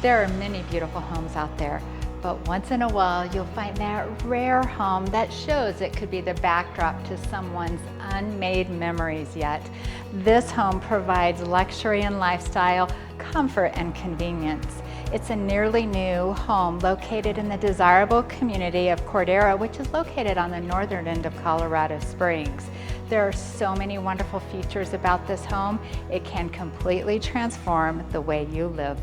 There are many beautiful homes out there, but once in a while you'll find that rare home that shows it could be the backdrop to someone's unmade memories yet. This home provides luxury and lifestyle, comfort and convenience. It's a nearly new home located in the desirable community of Cordera, which is located on the northern end of Colorado Springs. There are so many wonderful features about this home. It can completely transform the way you live.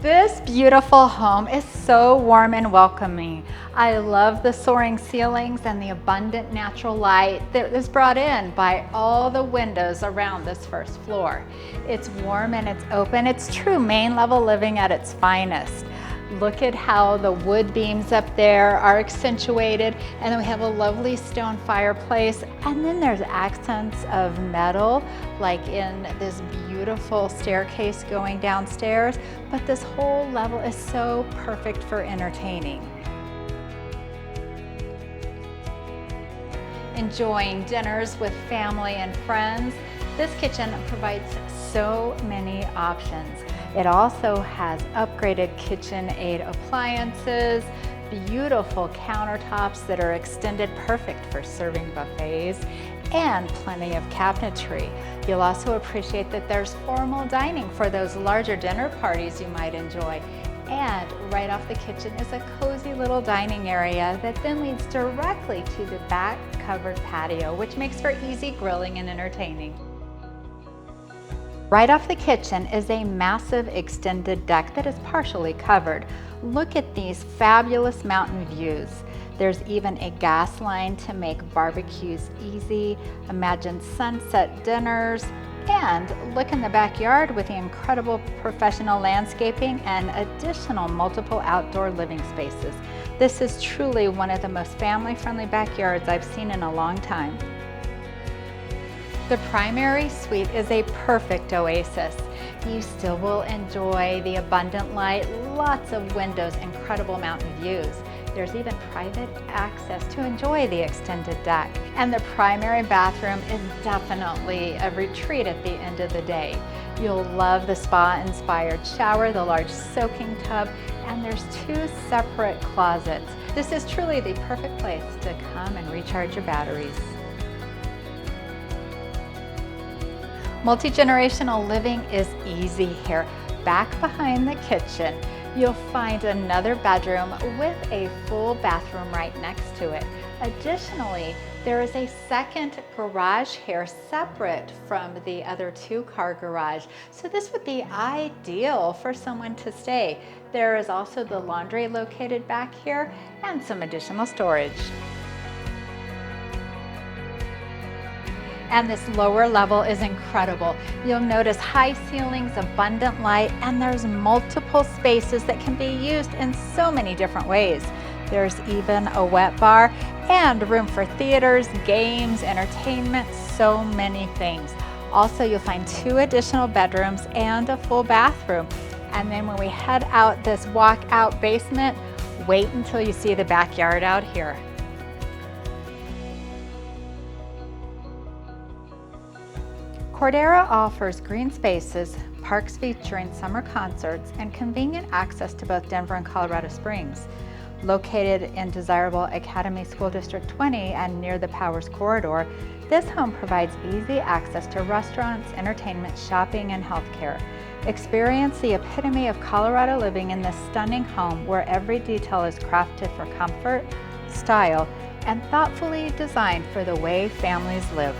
This beautiful home is so warm and welcoming. I love the soaring ceilings and the abundant natural light that is brought in by all the windows around this first floor. It's warm and it's open. It's true Main level living at its finest. Look at how the wood beams up there are accentuated, and then we have a lovely stone fireplace, and then there's accents of metal like in this beautiful staircase going downstairs, but this whole level is so perfect for entertaining. Enjoying dinners with family and friends, this kitchen provides so many options. It also has upgraded KitchenAid appliances, beautiful countertops that are extended, perfect for serving buffets, and plenty of cabinetry. You'll also appreciate that there's formal dining for those larger dinner parties you might enjoy. And right off the kitchen is a cozy little dining area that then leads directly to the back covered patio, which makes for easy grilling and entertaining. Right off the kitchen is a massive extended deck that is partially covered. Look at these fabulous mountain views. There's even a gas line to make barbecues easy. Imagine sunset dinners. And look in the backyard with the incredible professional landscaping and additional multiple outdoor living spaces. This is truly one of the most family-friendly backyards I've seen in a long time. The primary suite is a perfect oasis. You still will enjoy the abundant light, lots of windows, incredible mountain views. There's even private access to enjoy the extended deck. And the primary bathroom is definitely a retreat at the end of the day. You'll love the spa-inspired shower, the large soaking tub, and there's 2 separate closets. This is truly the perfect place to come and recharge your batteries. Multi-generational living is easy here. Back behind the kitchen, you'll find another bedroom with a full bathroom right next to it. Additionally, there is a second garage here separate from the other 2-car garage. So this would be ideal for someone to stay. There is also the laundry located back here and some additional storage. And this lower level is incredible. You'll notice high ceilings, abundant light, and there's multiple spaces that can be used in so many different ways. There's even a wet bar and room for theaters, games, entertainment, so many things. Also, you'll find 2 additional bedrooms and a full bathroom. And then when we head out this walk-out basement, wait until you see the backyard out here. Cordera offers green spaces, parks featuring summer concerts, and convenient access to both Denver and Colorado Springs. Located in desirable Academy School District 20 and near the Powers Corridor, this home provides easy access to restaurants, entertainment, shopping, and healthcare. Experience the epitome of Colorado living in this stunning home where every detail is crafted for comfort, style, and thoughtfully designed for the way families live.